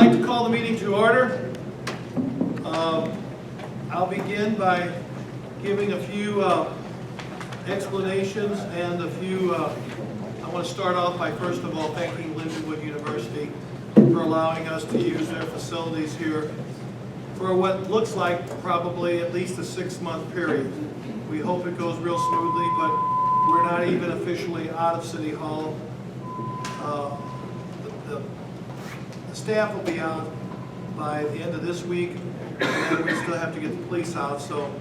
like to call the meeting to order. I'll begin by giving a few explanations and a few, I want to start off by first of all thanking Lindenwood University for allowing us to use their facilities here for what looks like probably at least a 6-month period. We hope it goes real smoothly, but we're not even officially out of City Hall. The staff will be out by the end of this week, and we still have to get the police out, so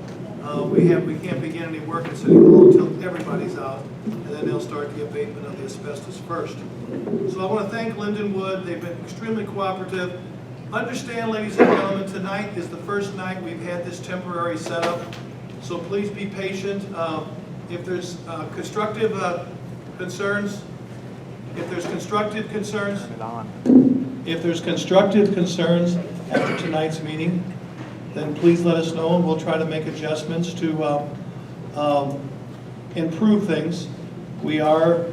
we can't begin any work at City Hall until everybody's out, and then they'll start the abatement of the asbestos first. So I want to thank Lindenwood. They've been extremely cooperative. Understand, ladies and gentlemen, tonight is the first night we've had this temporary setup, so please be patient. If there's constructive concerns, after tonight's meeting, then please let us know and we'll try to make adjustments to improve things. We are,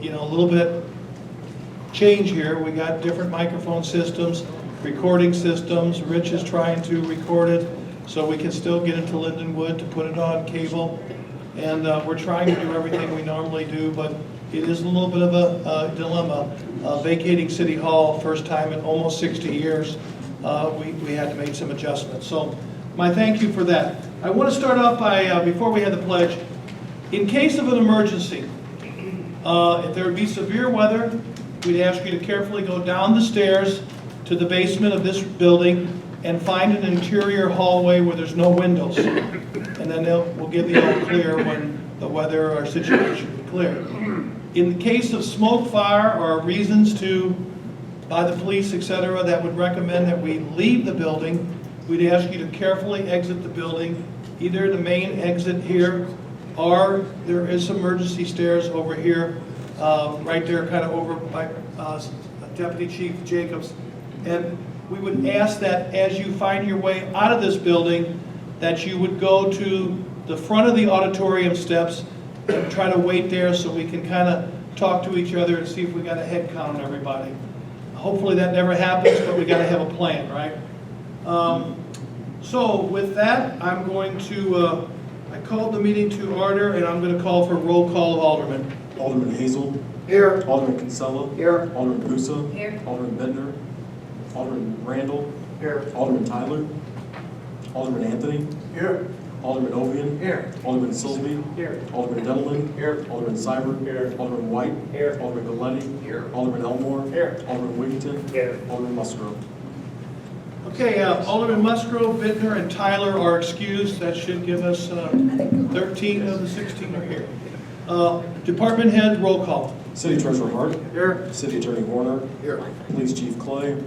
a little bit change here. We got different microphone systems, recording systems. Rich is trying to record it so we can still get it to Lindenwood to put it on cable. And we're trying to do everything we normally do, but it is a little bit of a dilemma. Vacating City Hall, first time in almost 60 years, we had to make some adjustments. So my thank you for that. I want to start off by, before we had the pledge, in case of an emergency, if there would be severe weather, we'd ask you to carefully go down the stairs to the basement of this building and find an interior hallway where there's no windows. And then we'll give you all clear when the weather or situation is clear. In the case of smoke, fire, or reasons by the police, etc., that would recommend that we leave the building, we'd ask you to carefully exit the building, either the main exit here, or there is some emergency stairs over here, right there, kind of over by Deputy Chief Jacobs. And we would ask that as you find your way out of this building, that you would go to the front of the auditorium steps and try to wait there so we can kind of talk to each other and see if we got a head count on everybody. Hopefully that never happens, but we got to have a plan, right? So with that, I'm going to, I called the meeting to order, and I'm going to call for roll call of Alderman. Alderman Hazel. Here. Alderman Kinsella. Here. Alderman Pusa. Here. Alderman Bittner. Alderman Randall. Here. Alderman Tyler. Alderman Anthony. Here. Alderman Ovian. Here. Alderman Silsby. Here. Alderman Dendelman. Here. Alderman Seibert. Here. Alderman White. Here. Alderman Galetti. Here. Alderman Elmore. Here. Alderman Wigington. Here. Alderman Musgrove. Okay, Alderman Musgrove, Bittner, and Tyler are excused. That should give us 13 of the 16 are here. Department head, roll call. City Treasurer Hart. Here. City Attorney Warner. Here. Police Chief Clay.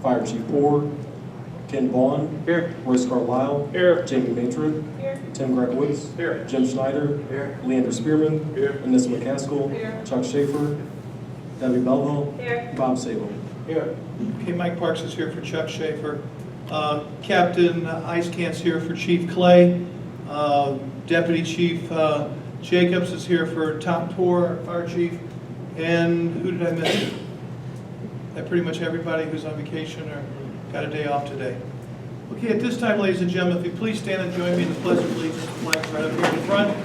Fire Chief Poor. Ken Vaughn. Here. Royce Carlisle. Here. Jamie Matrid. Here. Tim Greg Woods. Here. Jim Schneider. Here. Leander Spearman. Here. Anissa McCaskill. Here. Chuck Schaefer. Debbie Belleville. Here. Bob Sable. Here. Okay, Mike Parks is here for Chuck Schaefer. Captain Icecant's here for Chief Clay. Deputy Chief Jacobs is here for Tom Poor, Fire Chief. And who did I miss? That pretty much everybody who's on vacation or got a day off today. Okay, at this time, ladies and gentlemen, if you please stand and join me in the Pledge of Allegiance. The flag's right up here in front.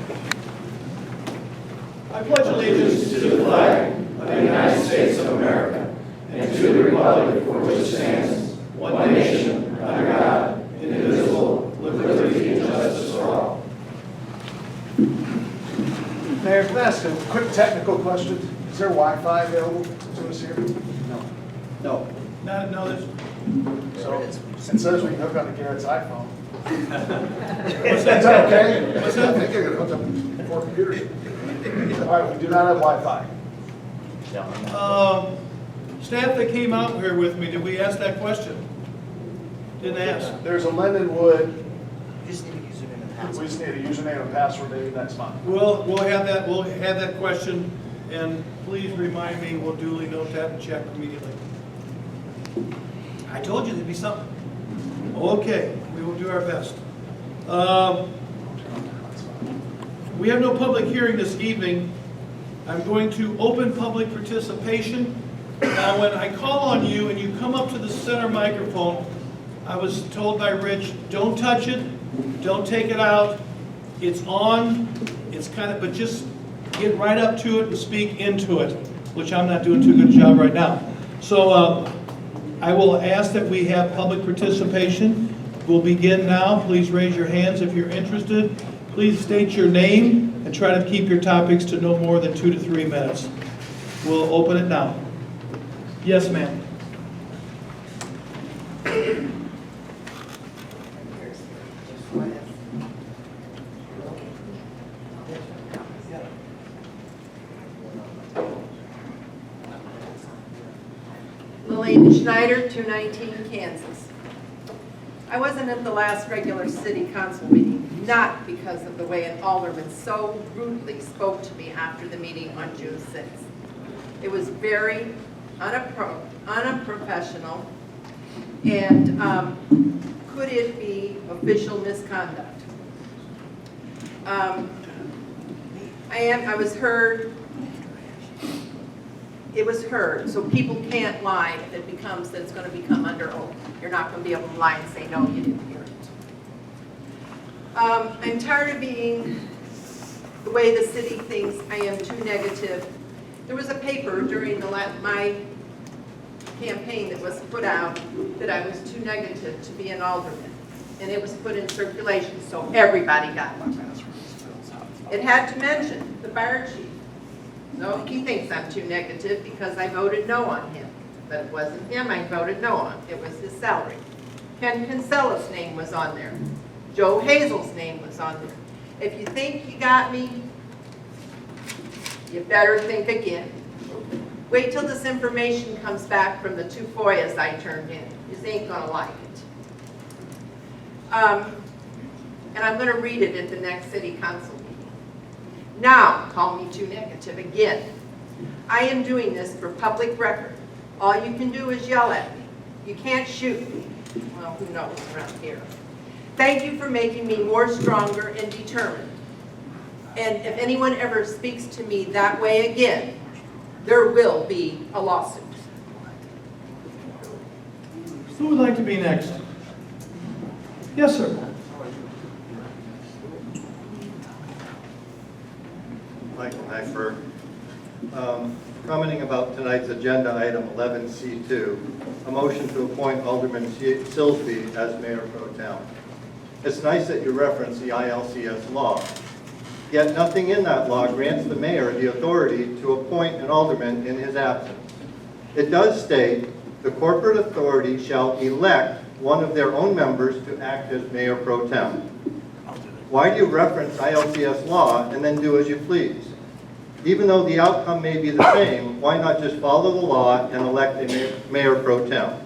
I pledge allegiance to the flag of the United States of America and to the republic for which it stands, one nation, under God, indivisible, with liberty and justice for all. Mayor, can I ask a quick technical question? Is there Wi-Fi available to us here? No. No, there's, So it says we can hook up to Garrett's iPhone. what's Is that? that okay? What's that? I think you're going to hook up 4 computers. All right, we do not have Wi-Fi. Staff that came out here with me, did we ask that question? Didn't ask. There's a Lindenwood. You just need a username and We password. just need a username and password maybe next month. We'll have that question, and please remind me, we'll duly note that and check immediately. I told you there'd be something. Okay, we will do our best. We have no public hearing this evening. I'm going to open public participation. Now, when I call on you and you come up to the center microphone, I was told by Rich, don't touch it, don't take it out. It's on, it's kind of, but just get right up to it and speak into it, which I'm not doing too good a job right now. So I will ask that we have public participation. We'll begin now. Please raise your hands if you're interested. Please state your name and try to keep your topics to no more than 2 to 3 minutes. We'll open it now. Yes, ma'am. Lillian Schneider, 219 Kansas. I wasn't at the last regular city council meeting, not because of the way an alderman so rudely spoke to me after the meeting on June 6th. It was very unprofessional, and could it be official misconduct? I was heard. It was heard, so people can't lie if it becomes that it's going to become under oath. You're not going to be able to lie and say, no, you didn't hear it. I'm tired of being the way the city thinks I am too negative. There was a paper during my campaign that was put out that I was too negative to be an alderman, and it was put in circulation, so everybody got one. It had to mention the fire chief. No, he thinks I'm too negative because I voted no on him. But it wasn't him I voted no on. It was his salary. Ken Kinsella's name was on there. Joe Hazel's name was on there. If you think you got me, you better think again. Wait till this information comes back from the 2 FOIAs I turned in. You ain't gonna like it. And I'm gonna read it at the next city council meeting. Now, call me too negative again. I am doing this for public record. All you can do is yell at me. You can't shoot me. Well, who knows around here. Thank you for making me more stronger and determined. And if anyone ever speaks to me that way again, there will be a lawsuit. Who would like to be next? Yes, sir. Michael Hackberg. Commenting about tonight's agenda item 11C2, a motion to appoint Alderman Silsby as Mayor Pro Tem. It's nice that you reference the ILCS law, yet nothing in that law grants the mayor the authority to appoint an alderman in his absence. It does state the corporate authority shall elect one of their own members to act as Mayor Pro Tem. Why do you reference ILCS law and then do as you please? Even though the outcome may be the same, why not just follow the law and elect a Mayor Pro Tem?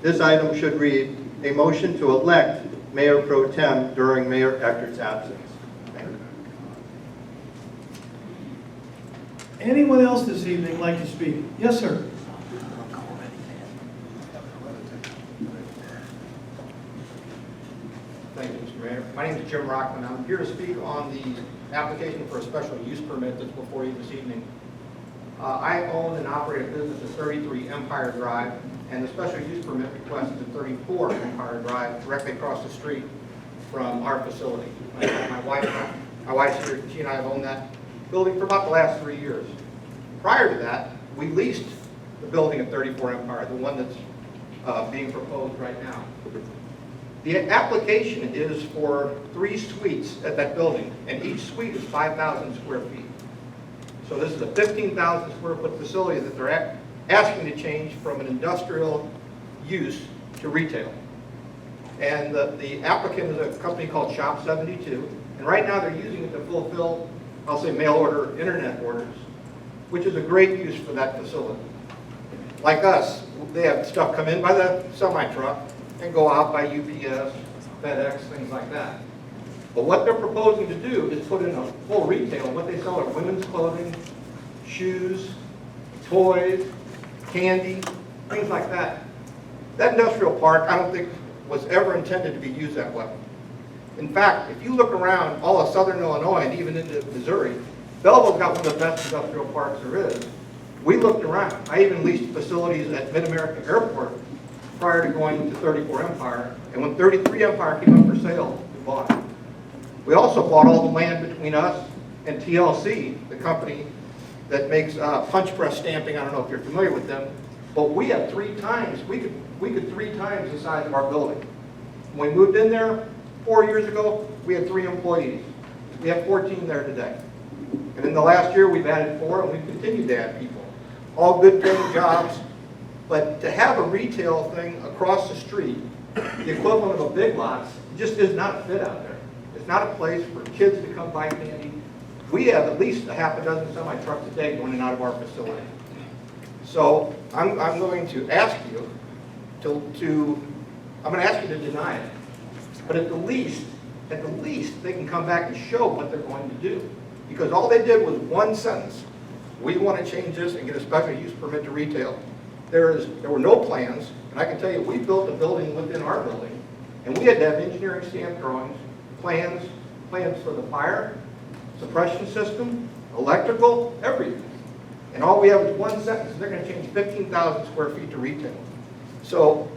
This item should read, a motion to elect Mayor Pro Tem during Mayor Eckert's absence. Anyone else this evening like to speak? Yes, sir. Thank you, Mr. Mayor. My name is Jim Rockman. I'm here to speak on the application for a special use permit that's before you this evening. I own and operate a business at 33 Empire Drive, and the special use permit request is at 34 Empire Drive, directly across the street from our facility. My wife's here, she and I have owned that building for about the last 3 years. Prior to that, we leased the building at 34 Empire, the one that's being proposed right now. The application is for 3 suites at that building, and each suite is 5,000 square feet. So this is a 15,000 square foot facility that they're asking to change from an industrial use to retail. And the applicant is a company called Shop 72, and right now they're using it to fulfill, I'll say, mail order internet orders, which is a great use for that facility. Like us, they have stuff come in by the semi-truck and go out by UPS, FedEx, things like that. But what they're proposing to do is put in a full retail, and what they sell are women's clothing, shoes, toys, candy, things like that. That industrial park, I don't think, was ever intended to be used that way. In fact, if you look around all of southern Illinois and even into Missouri, Belleville's got one of the best industrial parks there is. We looked around. I even leased facilities at Mid-America Airport prior to going to 34 Empire. And when 33 Empire came up for sale, we bought it. We also bought all the land between us and TLC, the company that makes punch press stamping. I don't know if you're familiar with them, but we have 3 times, we could 3 times the size of our building. When we moved in there 4 years ago, we had 3 employees. We have 14 there today. And in the last year, we've added 4, and we've continued to add people. All good paying jobs, but to have a retail thing across the street, the equivalent of a Big Lots, just is not a fit out there. It's not a place for kids to come buy candy. We have at least a half a dozen semi-trucks a day going in and out of our facility. So I'm going to ask you I'm going to ask you to deny it. But at the least, they can come back and show what they're going to do. Because all they did was one sentence. We want to change this and get a special use permit to retail. There were no plans, and I can tell you, we built a building within our building, and we had to have engineering stamp drawings, plans for the fire, suppression system, electrical, everything. And all we have is one sentence. They're going to change 15,000 square feet to retail. So,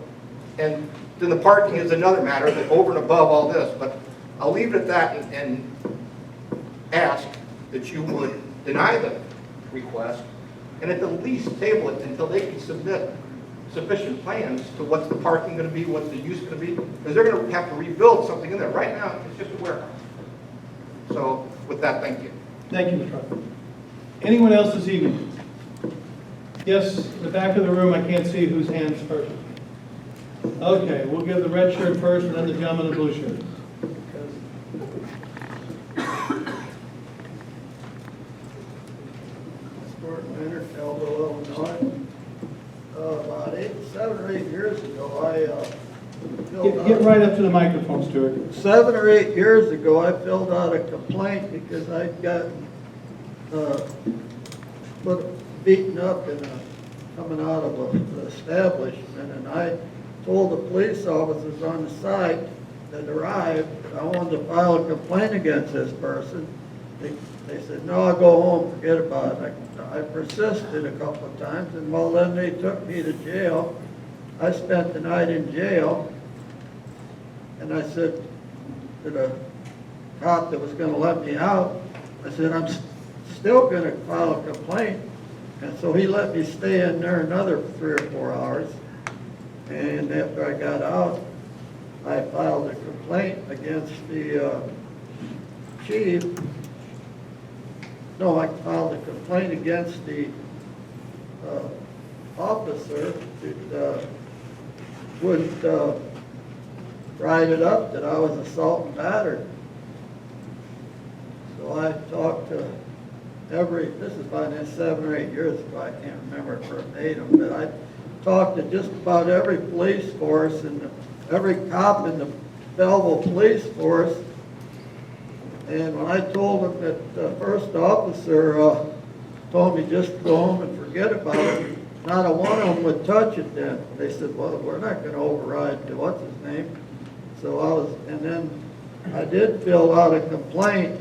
and then the parking is another matter that over and above all this, but I'll leave it at that and ask that you would deny the request and at the least table it until they can submit sufficient plans to what's the parking going to be, what's the use going to be, because they're going to have to rebuild something in there. Right now, it's just a warehouse. So with that, thank you. Thank you, Mr. Rucker. Anyone else this evening? Yes, the back of the room, I can't see whose hands first. Okay, we'll give the red shirt first and then the gentleman in the blue shirt. Leonard, Belleville, Illinois. About 7 or 8 years ago, I filled out. Get right up to the microphone, Stuart. 7 or 8 years ago, I filled out a complaint because I'd gotten beaten up coming out of an establishment, and I told the police officers on the site that arrived that I wanted to file a complaint against this person. They said, no, I'll go home, forget about it. I persisted a couple of times, and well, then they took me to jail. I spent the night in jail, and I said to the cop that was going to let me out, I said, I'm still going to file a complaint. And so he let me stay in there another 3 or 4 hours. And after I got out, I filed a complaint against the chief. No, I filed a complaint against the officer that wouldn't write it up that I was assault and battered. So I talked to this is about 7 or 8 years ago, I can't remember verbatim, but I talked to just about every police force and every cop in the Belleville police force. And when I told them that the first officer told me just to go home and forget about it, not a one of them would touch it then. They said, well, we're not going to override the what's his name. So and then I did fill out a complaint,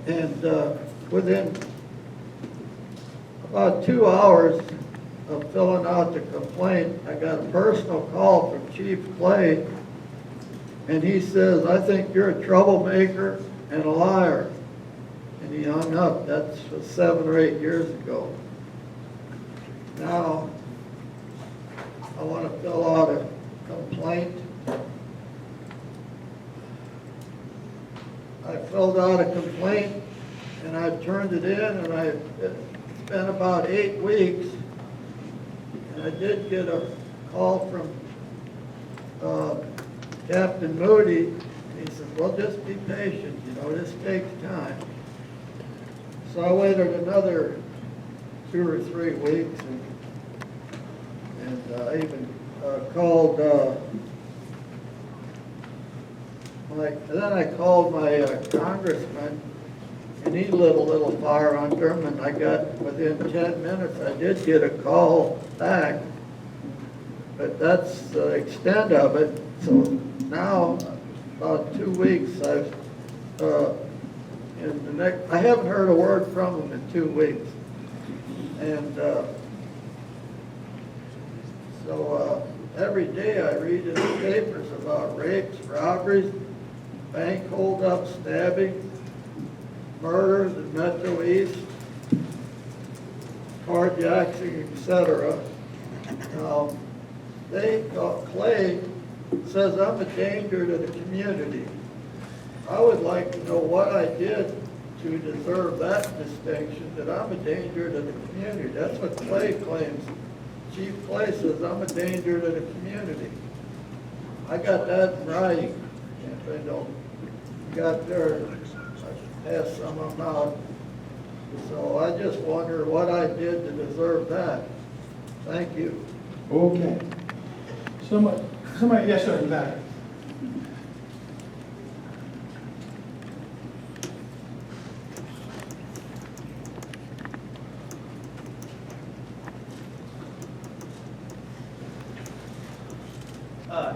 and within about 2 hours of filling out the complaint, I got a personal call from Chief Clay, and he says, I think you're a troublemaker and a liar. And he hung up. That's 7 or 8 years ago. Now, I want to fill out a complaint. I filled out a complaint, and I turned it in, and it's been about 8 weeks. And I did get a call from Captain Moody, and he said, well, just be patient, this takes time. So I waited another 2 or 3 weeks, and I even called then I called my congressman, and he lit a little fire under him, and I got, within 10 minutes, I did get a call back. But that's the extent of it. So now, about 2 weeks, I haven't heard a word from him in 2 weeks. And so every day I read in the papers about rapes, robberies, bank holdups, stabbings, murders in Metro East, carjacking, etc. Clay says I'm a danger to the community. I would like to know what I did to deserve that distinction, that I'm a danger to the community. That's what Clay claims. Chief Clay says I'm a danger to the community. I got that in writing. If I don't got there, I passed some of them out. So I just wonder what I did to deserve that. Thank you. Okay. Somebody, yes, sir, in the back.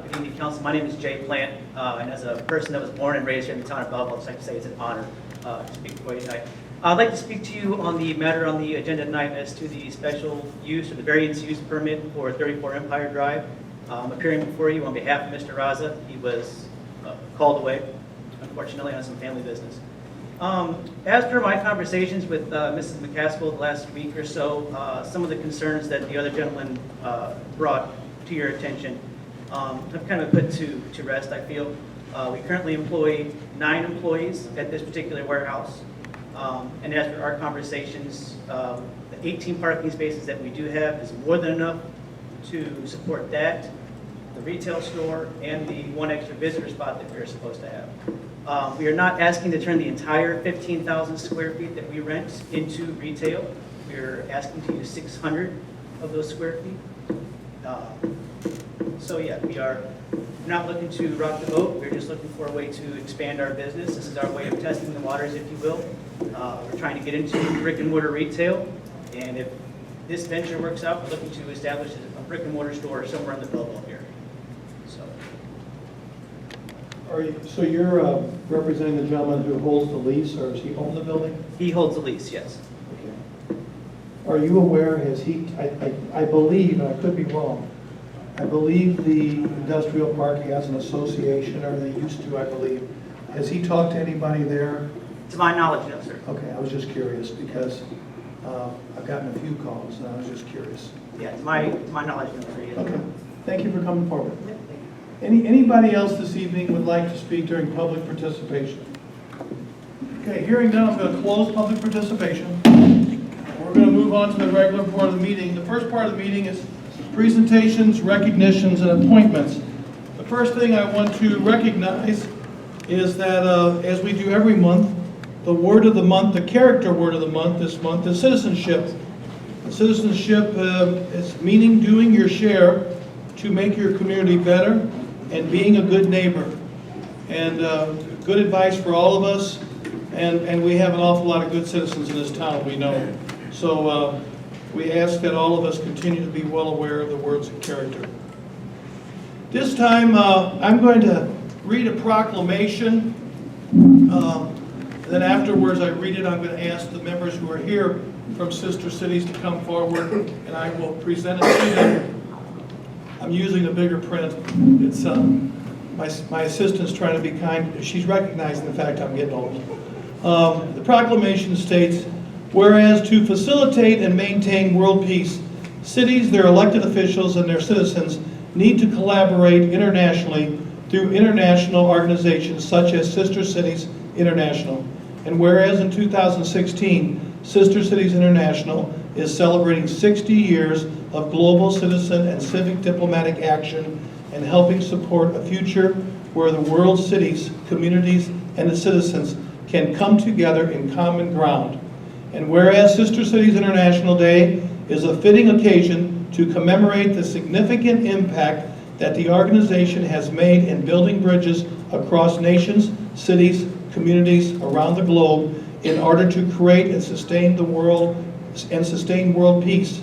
Good evening, council. My name is Jay Plant, and as a person that was born and raised here in the town of Belleville, I'd just like to say it's an honor to speak before you tonight. I'd like to speak to you on the matter on the agenda tonight as to the special use or the variance use permit for 34 Empire Drive. I'm appearing before you on behalf of Mr. Raza. He was called away, unfortunately, on some family business. As per my conversations with Mrs. McCaskill the last week or so, some of the concerns that the other gentleman brought to your attention have kind of put to rest, I feel. We currently employ 9 employees at this particular warehouse. And as per our conversations, the 18 parking spaces that we do have is more than enough to support that, the retail store, and the 1 extra visitor spot that we're supposed to have. We are not asking to turn the entire 15,000 square feet that we rent into retail. We're asking to use 600 of those square feet. So yeah, we are not looking to rock the boat. We're just looking for a way to expand our business. This is our way of testing the waters, if you will. We're trying to get into brick and mortar retail, and if this venture works out, we're looking to establish a brick and mortar store somewhere in the Belleville area. So you're representing the gentleman who holds the lease, or does he own the building? He holds the lease, yes. Okay. Are you aware, has he, I believe, and I could be wrong, I believe the industrial park has an association, or they used to, I believe. Has he talked to anybody there? To my knowledge, no, sir. Okay, I was just curious, because I've gotten a few calls, and I was just curious. Yeah, to my knowledge, no, sir. Yes. Okay, thank you for coming forward. Yeah, thank you. Anybody else this evening would like to speak during public participation? Okay, hearing none, I'm going to close public participation. We're going to move on to the regular part of the meeting. The first part of the meeting is presentations, recognitions, and appointments. The first thing I want to recognize is that as we do every month, the word of the month, the character word of the month this month is citizenship. Citizenship is meaning doing your share to make your community better and being a good neighbor. And good advice for all of us, and we have an awful lot of good citizens in this town, we know. So we ask that all of us continue to be well aware of the words of character. This time I'm going to read a proclamation. Then afterwards I read it, I'm going to ask the members who are here from sister cities to come forward, and I will present it to them. I'm using a bigger print. It's my assistant's trying to be kind. She's recognizing the fact I'm getting old. The proclamation states, whereas to facilitate and maintain world peace, cities, their elected officials, and their citizens need to collaborate internationally through international organizations such as Sister Cities International. And whereas in 2016, Sister Cities International is celebrating 60 years of global citizen and civic diplomatic action and helping support a future where the world's cities, communities, and the citizens can come together in common ground. And whereas Sister Cities International Day is a fitting occasion to commemorate the significant impact that the organization has made in building bridges across nations, cities, communities around the globe in order to create and sustain world peace.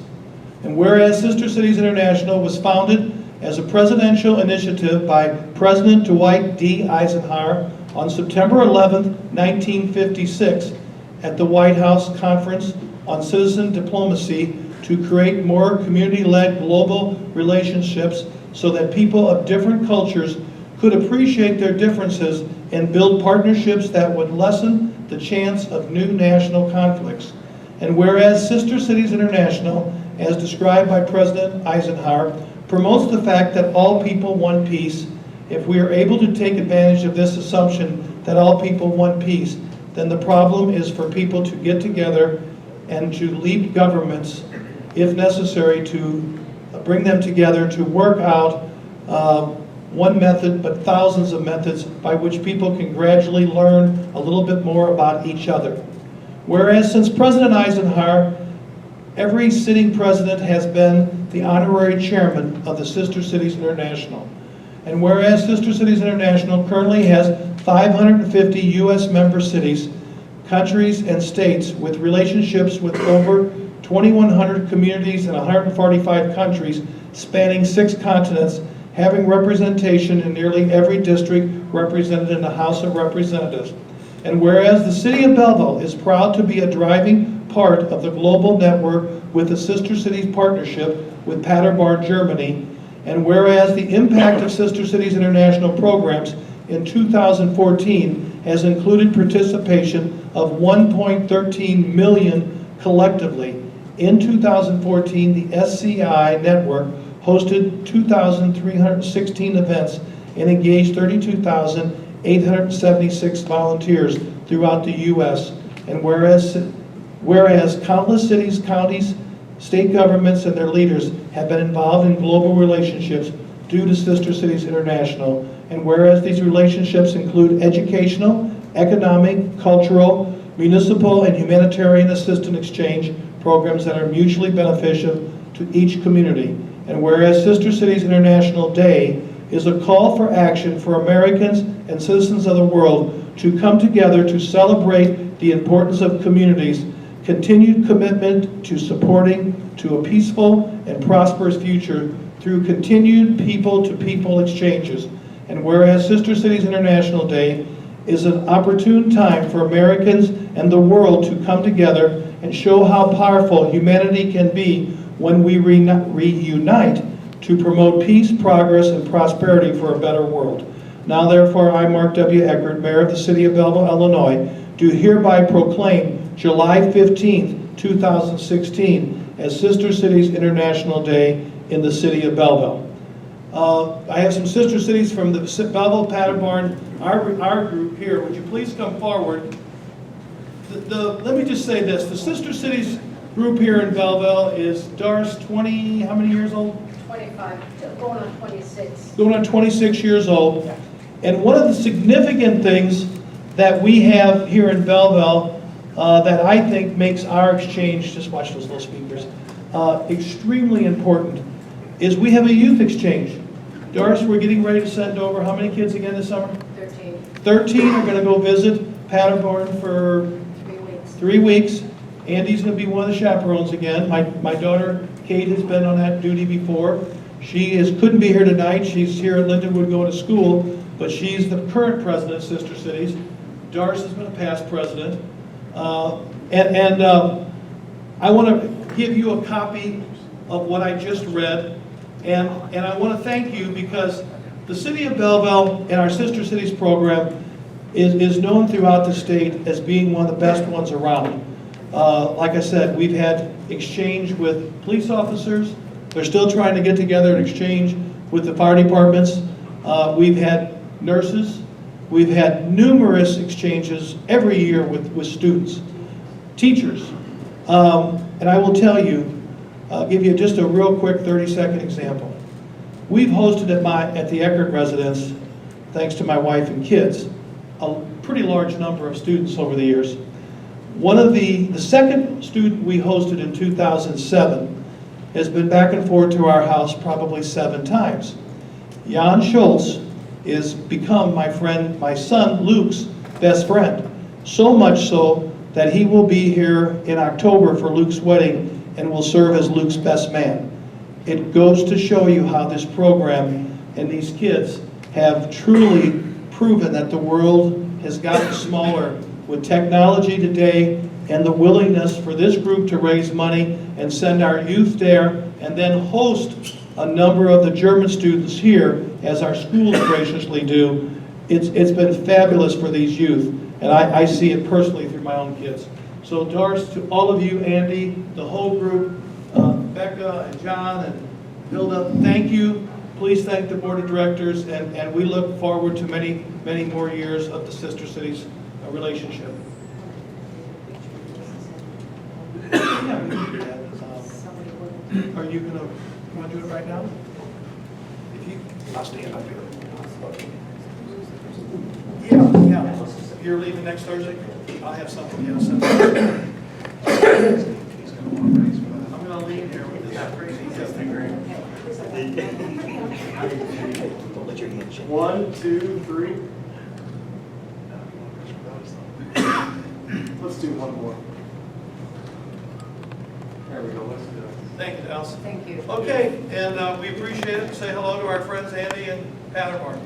And whereas Sister Cities International was founded as a presidential initiative by President Dwight D. Eisenhower on September 11, 1956, at the White House Conference on citizen diplomacy to create more community-led global relationships so that people of different cultures could appreciate their differences and build partnerships that would lessen the chance of new national conflicts. And whereas Sister Cities International, as described by President Eisenhower, promotes the fact that all people want peace, if we are able to take advantage of this assumption that all people want peace, then the problem is for people to get together and to lead governments, if necessary, to bring them together to work out one method, but thousands of methods by which people can gradually learn a little bit more about each other. Whereas since President Eisenhower, every sitting president has been the honorary chairman of the Sister Cities International. And whereas Sister Cities International currently has 550 U.S. member cities, countries, and states with relationships with over 2,100 communities in 145 countries spanning 6 continents, having representation in nearly every district represented in the House of Representatives. And whereas the City of Belleville is proud to be a driving part of the global network with the Sister Cities Partnership with Paderborn, Germany, and whereas the impact of Sister Cities International programs in 2014 has included participation of 1.13 million collectively. In 2014, the SCI network hosted 2,316 events and engaged 32,876 volunteers throughout the U.S. And whereas countless cities, counties, state governments, and their leaders have been involved in global relationships due to Sister Cities International, and whereas these relationships include educational, economic, cultural, municipal, and humanitarian assistance exchange programs that are mutually beneficial to each community, and whereas Sister Cities International Day is a call for action for Americans and citizens of the world to come together to celebrate the importance of communities, continued commitment to supporting to a peaceful and prosperous future through continued people-to-people exchanges. And whereas Sister Cities International Day is an opportune time for Americans and the world to come together and show how powerful humanity can be when we reunite to promote peace, progress, and prosperity for a better world. Now therefore, I, Mark W. Eckert, Mayor of the City of Belleville, Illinois, do hereby proclaim July 15th, 2016 as Sister Cities International Day in the City of Belleville. I have some sister cities from the Belleville, Paderborn, our group here. Would you please come forward? Let me just say this. The Sister Cities group here in Belleville is Doris, 20, how many years old? 25, going on 26. Going on 26 years old. And one of the significant things that we have here in Belleville that I think makes our exchange, just watch those little speakers, extremely important, is we have a youth exchange. Doris, we're getting ready to send over how many kids again this summer? 13. 13 are going to go visit Paderborn for 3 weeks. 3 weeks. Andy's going to be one of the chaperones again. My daughter, Kate, has been on that duty before. She couldn't be here tonight. She's here at Lindenwood going to school, but she's the current president of Sister Cities. Doris has been a past president. I want to give you a copy of what I just read, and I want to thank you because the City of Belleville and our Sister Cities program is known throughout the state as being one of the best ones around. Like I said, we've had exchange with police officers. They're still trying to get together and exchange with the fire departments. We've had nurses. We've had numerous exchanges every year with students, teachers. And I will tell you, I'll give you just a real quick 30-second example. We've hosted at the Eckert residence, thanks to my wife and kids, a pretty large number of students over the years. The second student we hosted in 2007 has been back and forth to our house probably 7 times. Jan Schultz is become my son Luke's best friend. So much so that he will be here in October for Luke's wedding and will serve as Luke's best man. It goes to show you how this program and these kids have truly proven that the world has gotten smaller with technology today and the willingness for this group to raise money and send our youth there and then host a number of the German students here, as our schools graciously do. It's been fabulous for these youth, and I see it personally through my own kids. So Doris, to all of you, Andy, the whole group, Becca and John and Hilda, thank you. Please thank the board of directors, and we look forward to many, many more years of the Sister Cities relationship. Yeah, we can do that. Are you want to do it right now? If you, I'll stand up here. Yeah. You're leaving next Thursday? I'll have something else. I'm going to leave here with this crazy thing. 1, 2, 3. Let's do one more. There we go, let's do it. Thank you, Alice. Thank you. Okay, and we appreciate it. Say hello to our friends Andy and Pattermore.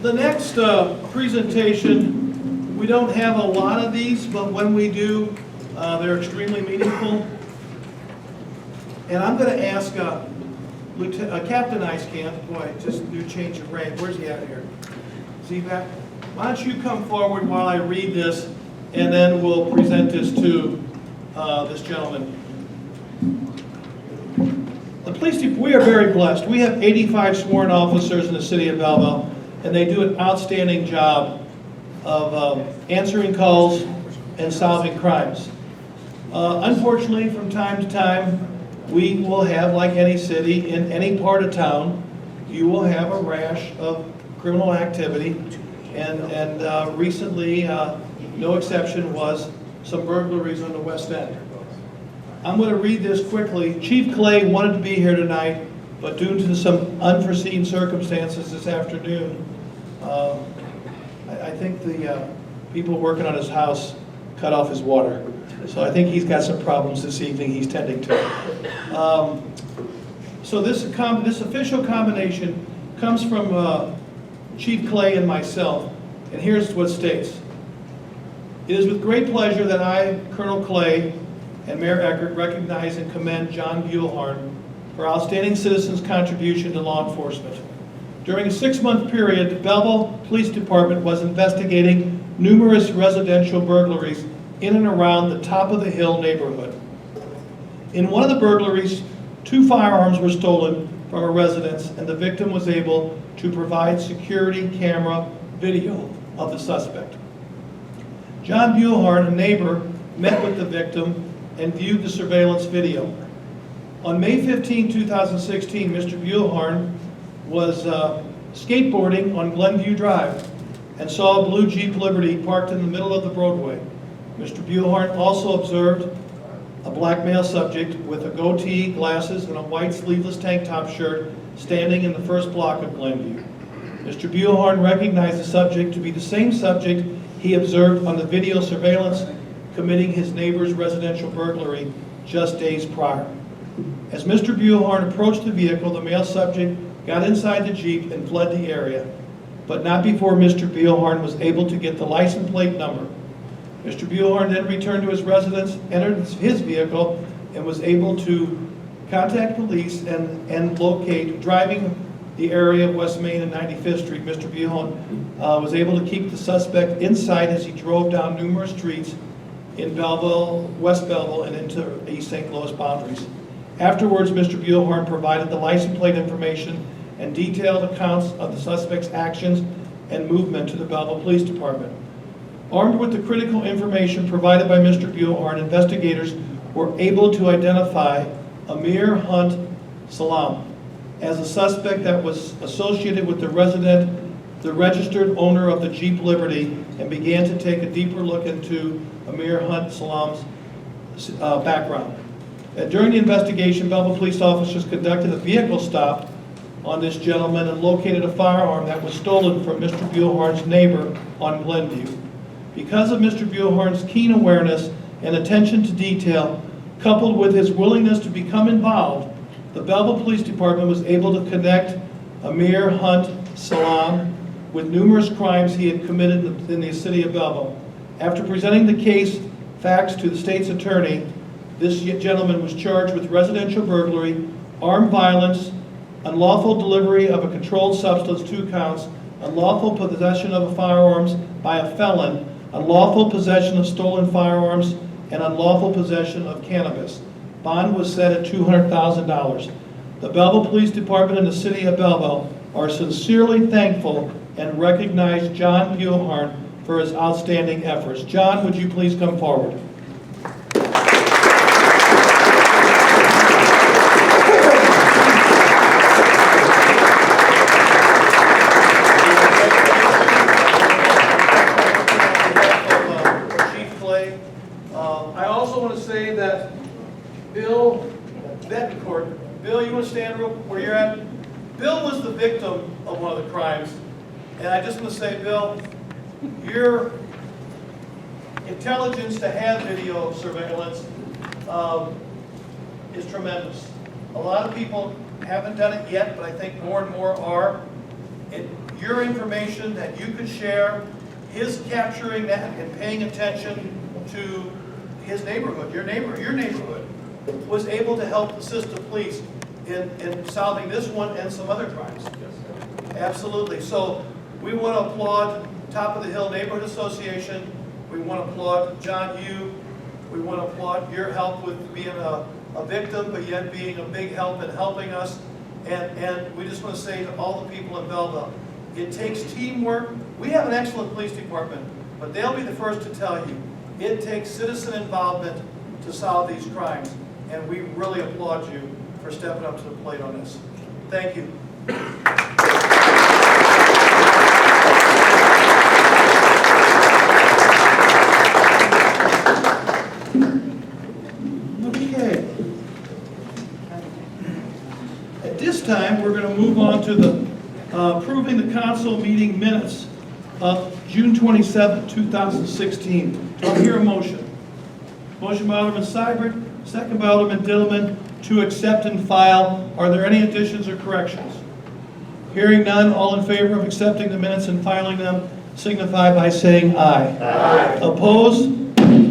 The next presentation, we don't have a lot of these, but when we do, they're extremely meaningful. And I'm going to ask Captain Icecamp, boy, just new change of rank. Where's he at here? Is he back? Why don't you come forward while I read this, and then we'll present this to this gentleman. The police department, we are very blessed. We have 85 sworn officers in the city of Belleville, and they do an outstanding job of answering calls and solving crimes. Unfortunately, from time to time, we will have, like any city, in any part of town, you will have a rash of criminal activity, and recently, no exception, was some burglaries on the West End. I'm going to read this quickly. Chief Clay wanted to be here tonight, but due to some unforeseen circumstances this afternoon, I think the people working on his house cut off his water. So I think he's got some problems this evening he's tending to. So this official combination comes from Chief Clay and myself, and here's what it states. It is with great pleasure that I, Colonel Clay, and Mayor Eckert recognize and commend John Buellhorn for outstanding citizens' contribution to law enforcement. During a 6-month period, the Belleville Police Department was investigating numerous residential burglaries in and around the Top of the Hill neighborhood. In one of the burglaries, 2 firearms were stolen from a residence, and the victim was able to provide security camera video of the suspect. John Buellhorn, a neighbor, met with the victim and viewed the surveillance video. On May 15, 2016, Mr. Buellhorn was skateboarding on Glenview Drive and saw a blue Jeep Liberty parked in the middle of the roadway. Mr. Buellhorn also observed a black male subject with a goatee, glasses, and a white sleeveless tank top shirt standing in the first block of Glenview. Mr. Buellhorn recognized the subject to be the same subject he observed on the video surveillance committing his neighbor's residential burglary just days prior. As Mr. Buellhorn approached the vehicle, the male subject got inside the Jeep and fled the area, but not before Mr. Buellhorn was able to get the license plate number. Mr. Buellhorn then returned to his residence, entered his vehicle, and was able to contact police and locate, driving the area of West Main and 95th Street. Mr. Buellhorn was able to keep the suspect inside as he drove down numerous streets in Belleville, West Belleville, and into East St. Louis boundaries. Afterwards, Mr. Buellhorn provided the license plate information and detailed accounts of the suspect's actions and movement to the Belleville Police Department. Armed with the critical information provided by Mr. Buellhorn, investigators were able to identify Amir Hunt Salam as a suspect that was associated with the registered owner of the Jeep Liberty, and began to take a deeper look into Amir Hunt Salam's background. During the investigation, Belleville police officers conducted a vehicle stop on this gentleman and located a firearm that was stolen from Mr. Buellhorn's neighbor on Glenview. Because of Mr. Buellhorn's keen awareness and attention to detail, coupled with his willingness to become involved, the Belleville Police Department was able to connect Amir Hunt Salam with numerous crimes he had committed in the city of Belleville. After presenting the case facts to the state's attorney, this gentleman was charged with residential burglary, armed violence, unlawful delivery of a controlled substance, 2 counts, unlawful possession of firearms by a felon, unlawful possession of stolen firearms, and unlawful possession of cannabis. Bond was set at $200,000. The Belleville Police Department and the City of Belleville are sincerely thankful and recognize John Buellhorn for his outstanding efforts. John, would you please come forward? I also want to say that Bill Betancourt, Bill, you want to stand real where you're at? Bill was the victim of one of the crimes. And I just want to say, Bill, your intelligence to have video surveillance is tremendous. A lot of people haven't done it yet, but I think more and more are. Your information that you could share, his capturing that and paying attention to his neighborhood, your neighborhood, was able to help assist the police in solving this one and some other crimes. Absolutely. So we want to applaud Top of the Hill Neighborhood Association. We want to applaud John Yu. We want to applaud your help with being a victim, but yet being a big help in helping us. And we just want to say to all the people in Belleville, it takes teamwork. We have an excellent police department, but they'll be the first to tell you, it takes citizen involvement to solve these crimes. And we really applaud you for stepping up to the plate on this. Thank you. Okay. At this time, we're going to move on to the approving the council meeting minutes of June 27, 2016. Do I hear a motion? Motion by Alderman Seibert, second by Alderman Dillman, to accept and file. Are there any additions or corrections? Hearing none, all in favor of accepting the minutes and filing them signify by saying aye. Aye. Opposed?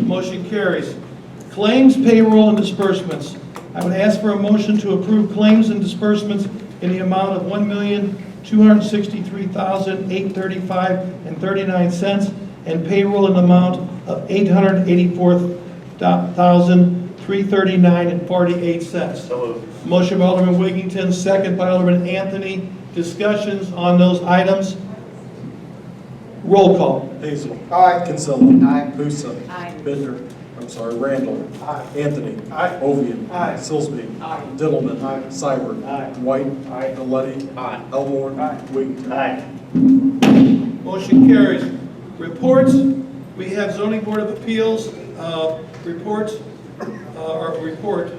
Motion carries. Claims, payroll, and disbursements. I would ask for a motion to approve claims and disbursements in the amount of $1,263,835.39 and payroll in the amount of $884,339.48. So moved. Motion by Alderman Wiggington, second by Alderman Anthony. Discussions on those items. Roll call. Hazel. Aye. Kinsella. Aye. Musa. Aye. Randall. Aye. Anthony. Aye. Ovian. Aye. Silsby. Aye. Dillman. Aye. Seibert. Aye. White. Aye. Galletti. Aye. Elmore. Aye. Wiggington. Aye. Motion carries. Reports. We have Zoning Board of Appeals reports. Report.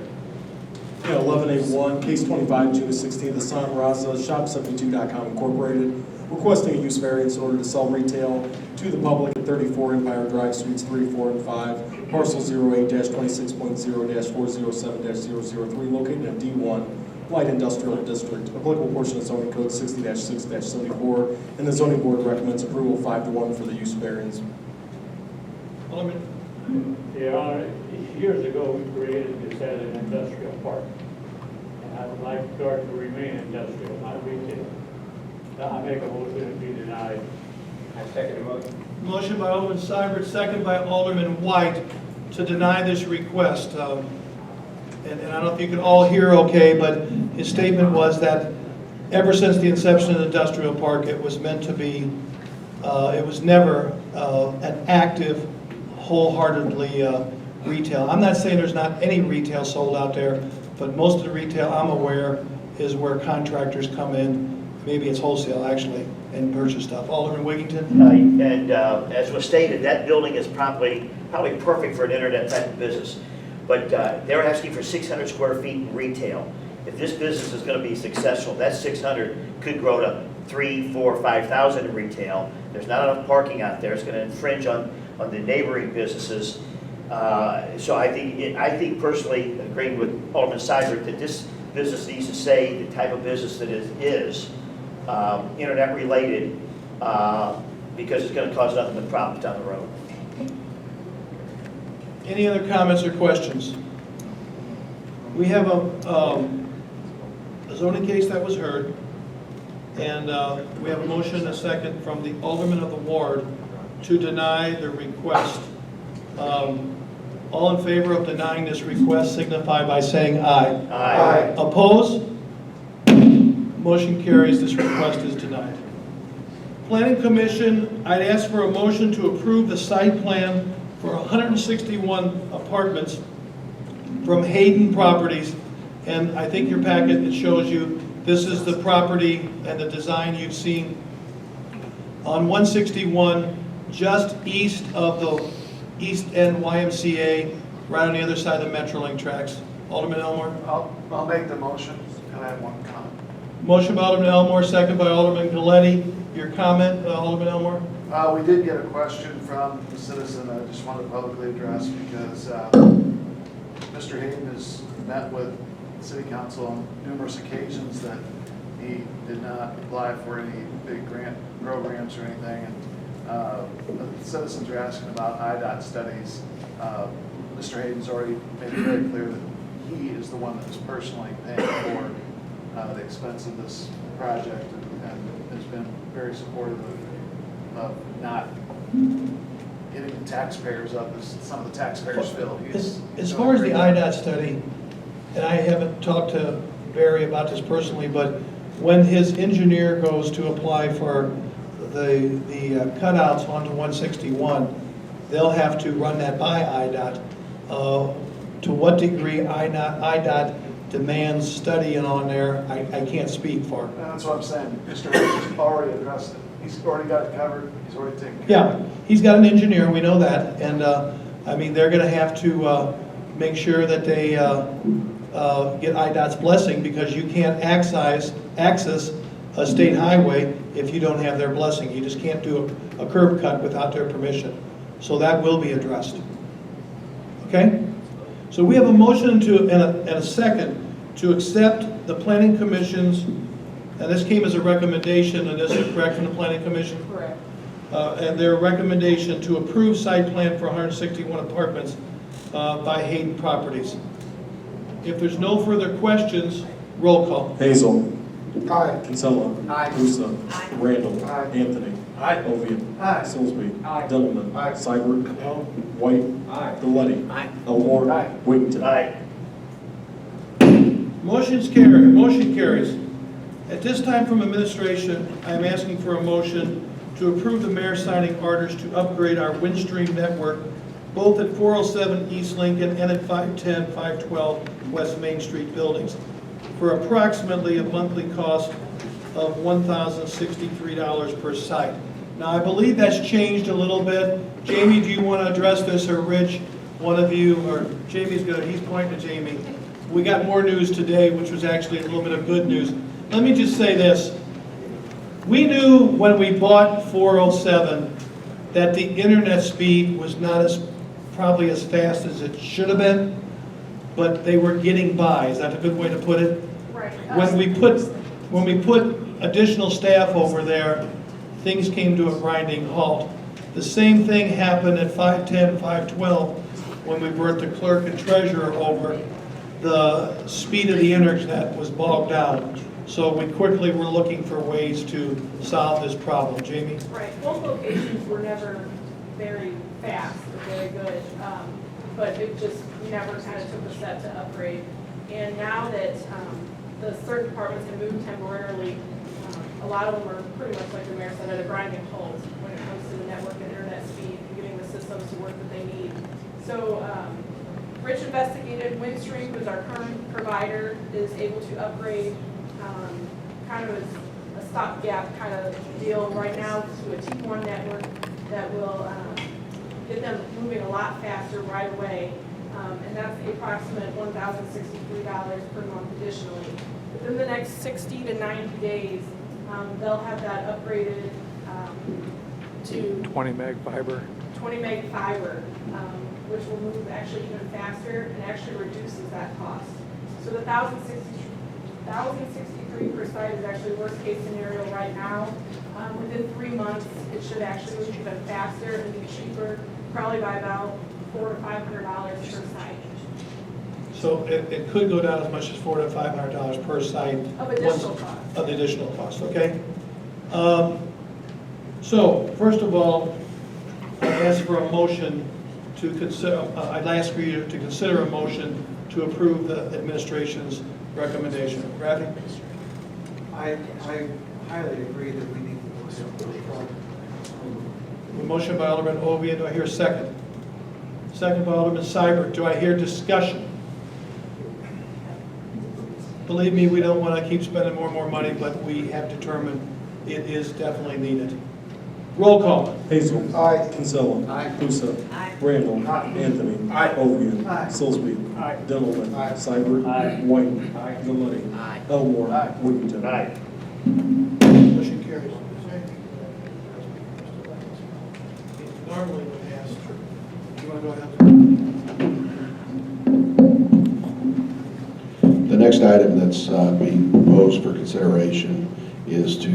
Yeah, 11A1, case 25, June 16th, Hassan Raza, Shop72.com Incorporated, requesting a use variance in order to sell retail to the public at 34 Empire Drive, Suites 3, 4, and 5, parcel 08-26.0-407-003, located in D1, Light Industrial District, applicable portion of zoning code 60-6-74, and the zoning board recommends approval 5-1 for the use variance. Alderman. Your Honor, years ago, we created this as an industrial park. And I would like for it to remain industrial, not retail. I make a motion to be denied. I second the motion. Motion by Alderman Seibert, second by Alderman White to deny this request. And I don't know if you can all hear okay, but his statement was that ever since the inception of the industrial park, it was meant to be, it was never an active, wholeheartedly retail. I'm not saying there's not any retail sold out there, but most of the retail I'm aware is where contractors come in, maybe it's wholesale actually, and purchase stuff. Alderman Wiggington? As was stated, that building is probably perfect for an internet type of business. But they're asking for 600 square feet in retail. If this business is going to be successful, that 600 could grow to 3,000, 4,000, 5,000 in retail. There's not enough parking out there. It's going to infringe on the neighboring businesses. So I think personally, agreeing with Alderman Seibert, that this business needs to say the type of business that it is, internet related, because it's gonna cause nothing but problems down the road. Any other comments or questions? We have a zoning case that was heard, and we have a motion and a second from the alderman of the ward to deny the request. All in favor of denying this request signify by saying aye. Aye. Opposed? Motion carries, this request is denied. Planning Commission, I'd ask for a motion to approve the site plan for 161 apartments from Hayden Properties. And I think your packet, it shows you, this is the property and the design you've seen on 161, just east of the East End YMCA, right on the other side of the Metrolink tracks. Alderman Elmore? I'll make the motion, and I have one comment. Motion by Alderman Elmore, second by Alderman Galetti. Your comment, Alderman Elmore? We did get a question from a citizen I just wanted to publicly address because Mr. Hayden has met with City Council on numerous occasions that he did not apply for any big grant programs or anything. And the citizens are asking about IDOT studies. Mr. Hayden's already made it very clear that he is the one that is personally paying for the expense of this project and has been very supportive of not getting the taxpayers up as some of the taxpayers feel. As far as the IDOT study, and I haven't talked to Barry about this personally, but when his engineer goes to apply for the cutouts onto 161, they'll have to run that by IDOT. To what degree IDOT demands studying on there, I can't speak for. And that's what I'm saying. Mr. Hayden's already addressed it. He's already got it covered. He's already taken care of it. Yeah, he's got an engineer, we know that, and I mean, they're gonna have to make sure that they get IDOT's blessing, because you can't access a state highway if you don't have their blessing. You just can't do a curb cut without their permission. So that will be addressed. Okay? So we have a motion and a second to accept the Planning Commission's, and this came as a recommendation, and this is correct from the Planning Commission? Correct. And their recommendation to approve site plan for 161 apartments by Hayden Properties. If there's no further questions, roll call. Hazel. Aye. Kinsella. Aye. Musa. Aye. Randall. Aye. Anthony. Aye. Ovian. Aye. Silsby. Aye. Dillman. Aye. Seibert. No. White. Aye. Galletti. Aye. Elmore. Aye. Wiggington. Aye. Motion carries. At this time from administration, I am asking for a motion to approve the mayor signing orders to upgrade our Windstream network, both at 407 East Lincoln and at 510, 512 West Main Street buildings, for approximately a monthly cost of $1,063 per site. Now, I believe that's changed a little bit. Jamie, do you want to address this, or Rich, one of you, or Jamie's good, he's pointing to Jamie. We got more news today, which was actually a little bit of good news. Let me just say this. We knew when we bought 407 that the internet speed was not probably as fast as it should have been, but they were getting by. Is that a good way to put it? Right. When we put additional staff over there, things came to a grinding halt. The same thing happened at 510, 512, when we brought the clerk and treasurer over. The speed of the internet was bogged down. So we quickly were looking for ways to solve this problem. Jamie? Right, both locations were never very fast or very good, but it just never kind of took a step to upgrade. And now that the certain departments have moved temporarily, a lot of them are pretty much, like the mayor said, at a grinding halt when it comes to the network and internet speed and getting the systems to work that they need. So Rich investigated. Windstream, who's our current provider, is able to upgrade kind of a stopgap kind of deal right now to a T1 network that will get them moving a lot faster right away. And that's the approximate $1,063 per month additionally. Within the next 60 to 90 days, they'll have that upgraded to 20 meg fiber. 20 meg fiber, which will move actually even faster and actually reduces that cost. So the 1,063 per site is actually worst case scenario right now. Within 3 months, it should actually move even faster and be cheaper, probably by about $400 to $500 per site So it could go down as much as $400 to $500 per site. of additional cost. Of the additional cost, okay? So, first of all, I ask for a motion to consider, I'd ask for you to consider a motion to approve the administration's recommendation. Rafi? I highly agree that we need to do something. A motion by Alderman Ovian, do I hear a second? Second by Alderman Seibert, do I hear discussion? Believe me, we don't want to keep spending more and more money, but we have determined it is definitely needed. Roll call. Hazel. Aye. Kinsella. Aye. Pusa. Aye. Randall. Aye. Anthony. Aye. Ovian. Aye. Sillsby. Aye. Dillman. Aye. Seibert. Aye. White. Aye. Galletti. Aye. Elmore. Aye. Wiggington. Aye. Motion carries. Normally would ask, do you want to go ahead? The next item that's being proposed for consideration is to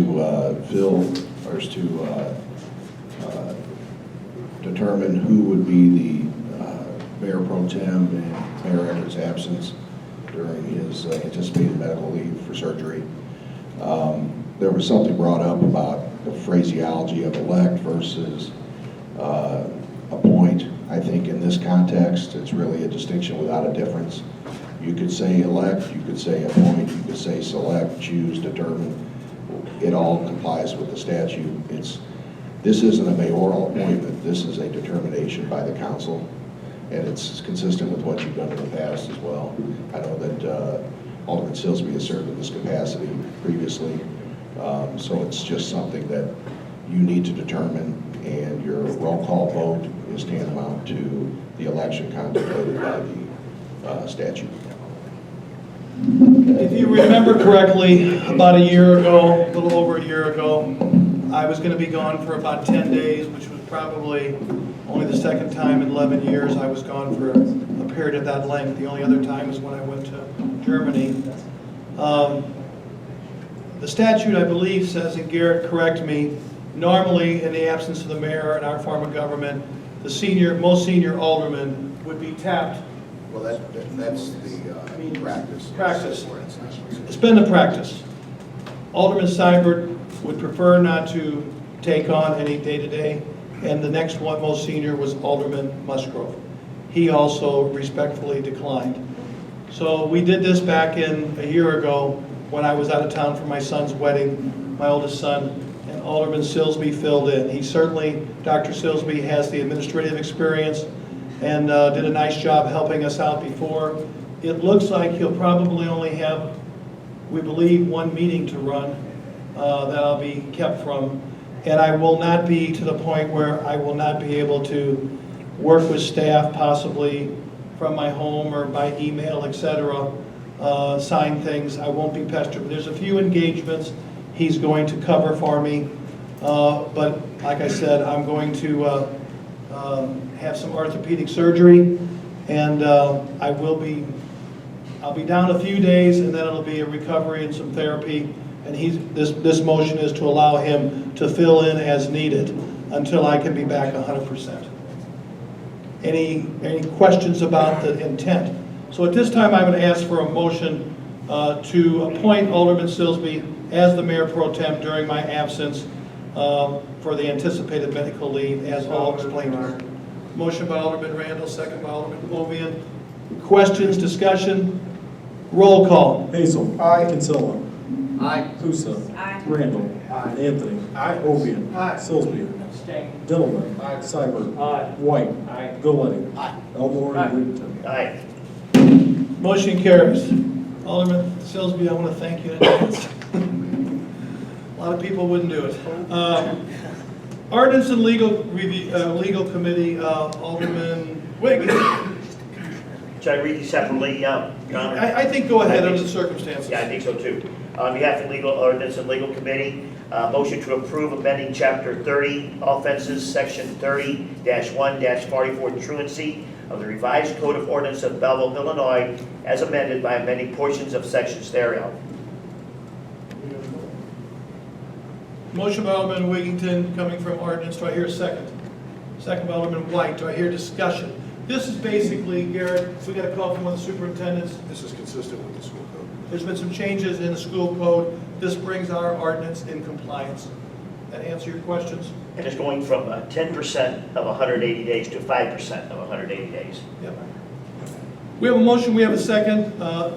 determine who would be the mayor pro tem and Mayor Eckert's absence during his anticipated medical leave for surgery. There was something brought up about the phraseology of elect versus appoint. I think in this context, it's really a distinction without a difference. You could say elect, you could say appoint, you could say select, choose, determine. It all complies with the statute. This isn't a mayoral appointment. This is a determination by the council, and it's consistent with what you've done in the past as well. I know that Alderman Silsby has served in this capacity previously, so it's just something that you need to determine, and your roll call vote is tantamount to the election contemplated by the statute. If you remember correctly, about a year ago, a little over a year ago, I was going to be gone for about 10 days, which was probably only the second time in 11 years I was gone for a period of that length. The only other time is when I went to Germany. The statute, I believe, says, and Garrett, correct me, normally in the absence of the mayor in our form of government, the most senior alderman would be tapped. Well, that's the practice. Practice. It's been the practice. Alderman Seibert would prefer not to take on any day-to-day, and the next one most senior was Alderman Musgrove. He also respectfully declined. So we did this back in a year ago when I was out of town for my son's wedding, my oldest son, and Alderman Silsby filled in. He certainly, Dr. Silsby, has the administrative experience and did a nice job helping us out before. It looks like he'll probably only have, we believe, one meeting to run that I'll be kept from. And I will not be to the point where I will not be able to work with staff, possibly from my home or by email, etc., sign things. I won't be pestered. There's a few engagements he's going to cover for me. But like I said, I'm going to have some orthopedic surgery, and I'll be down a few days, and then it'll be a recovery and some therapy. And this motion is to allow him to fill in as needed until I can be back 100%. Any questions about the intent? So at this time, I'm going to ask for a motion to appoint Alderman Silsby as the mayor pro tem during my absence for the anticipated medical leave, as all explained. Motion by Alderman Randall, second by Alderman Ovian. Questions, discussion? Roll call. Hazel. Aye. Kinsella. Aye. Pusa. Aye. Randall. Aye. Anthony. Aye. Ovian. Aye. Sillsby. Abstain. Dillman. Aye. Seibert. Aye. White. Aye. Galletti. Aye. Elmore. Aye. Wiggington. Aye. Motion carries. Alderman Silsby, I want to thank you in advance. A lot of people wouldn't do it. Ordinance and Legal Review, Legal Committee, Alderman Wigg. Should I read these separately, John? I think go ahead under the circumstances. Yeah, I think so too. On behalf of Legal Ordinance and Legal Committee, motion to approve amending Chapter 30 offenses, Section 30-1-44 truancy of the revised Code of Ordinance of Belleville, Illinois, as amended by amending portions of sections thereof. Motion by Alderman Wiggington coming from ordinance. Do I hear a second? Second by Alderman White. Do I hear discussion? This is basically, Garrett, we got a call from one of the superintendents. This is consistent with the school code. There's been some changes in the school code. This brings our ordinance in compliance. That answer your questions? And it's going from 10% of 180 days to 5% of 180 days. Yep. We have a motion, we have a second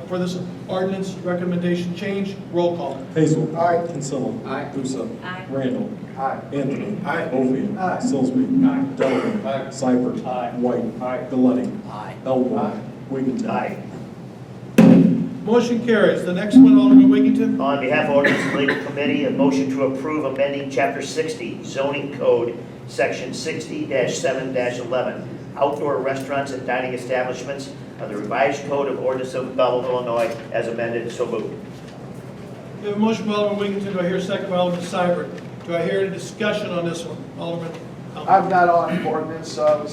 for this ordinance recommendation change. Roll call. Hazel. Aye. Kinsella. Aye. Musa. Aye. Randall. Aye. Anthony. Aye. Ovian. Aye. Sillsby. Aye. Delaware. Aye. Seibert. Aye. White. Aye. Galletti. Aye. Elmore. Aye. Wiggington. Aye. Motion carries. The next one, Alderman Wiggington. On behalf of Ordinance and Legal Committee, a motion to approve amending Chapter 60 zoning code, Section 60-7-11, outdoor restaurants and dining establishments of the revised code of ordinance of Belleville, Illinois, as amended. So moved. We have a motion by Alderman Wiggington. Do I hear a second by Alderman Seibert? Do I hear any discussion on this one? Alderman? I'm not on ordinance, so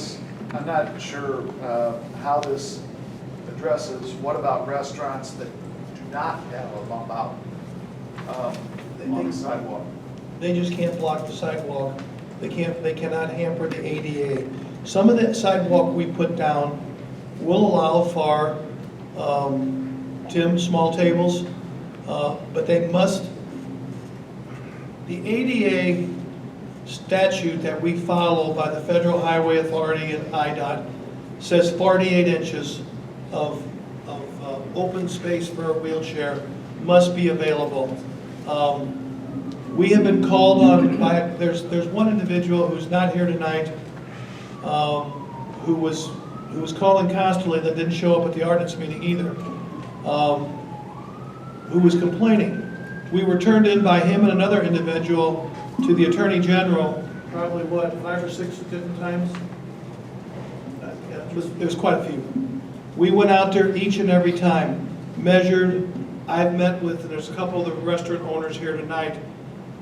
I'm not sure how this addresses. What about restaurants that do not have a bump out on the sidewalk? They just can't block the sidewalk. They cannot hamper the ADA. Some of the sidewalk we put down will allow for, small tables, but they must, the ADA statute that we follow by the Federal Highway Authority and IDOT says 48 inches of open space for a wheelchair must be available. We have been called on by, there's one individual who's not here tonight, who was calling constantly that didn't show up at the ordinance meeting either, who was complaining. We were turned in by him and another individual to the Attorney General, probably 5 or 6 different times? Yeah, it was quite a few. We went out there each and every time, measured. I've met with, and there's a couple of the restaurant owners here tonight.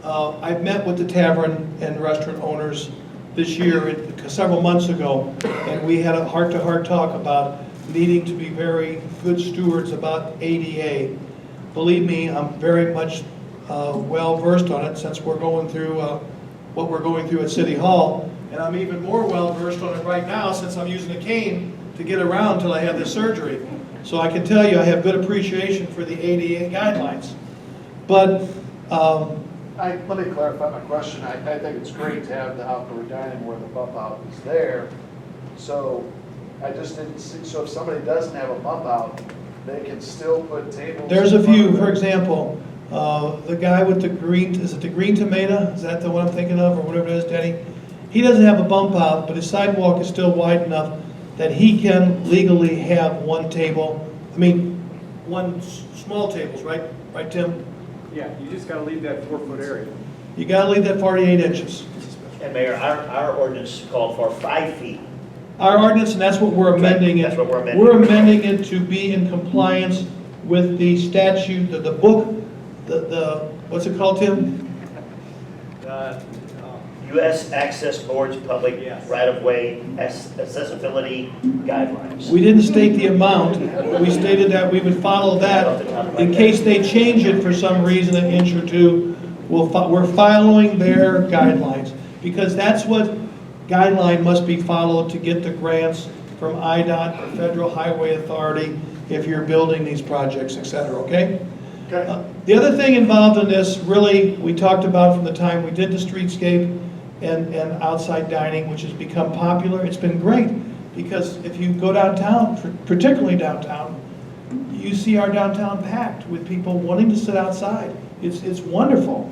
I've met with the tavern and restaurant owners this year, several months ago, and we had a heart-to-heart talk about needing to be very good stewards about ADA. Believe me, I'm very much well-versed on it since we're going through what we're going through at City Hall, and I'm even more well-versed on it right now since I'm using a cane to get around till I have this surgery. So I can tell you I have good appreciation for the ADA guidelines. But Let me clarify my question. I think it's great to have the outdoor dining where the bump out is there. So I just didn't see, so if somebody doesn't have a bump out, they can still put tables. there's a in front few, of for them. example, the guy with the green, is it the green tomato? Is that the one I'm thinking of, or whatever it is, Denny? He doesn't have a bump out, but his sidewalk is still wide enough that he can legally have one small tables, right? Right, Tim? Yeah, you just gotta leave that 4-foot area. You gotta leave that 48 inches. And Mayor, our ordinance called for 5 feet. Our ordinance, and that's what we're amending it. That's what we're amending. We're amending it to be in compliance with the statute, the book, the, what's it called, Tim? U.S. Access Board's public Yes. right-of-way accessibility guidelines. We didn't state the amount, we stated that we would follow that. In case they change it for some reason, an inch or two, we're following their guidelines. Because that's what guideline must be followed to get the grants from IDOT or Federal Highway Authority if you're building these projects, et cetera, okay? Okay. The other thing involved in this, really, we talked about from the time we did the streetscape and outside dining, which has become popular. It's been great, because if you go downtown, particularly downtown, you see our downtown packed with people wanting to sit outside. It's wonderful.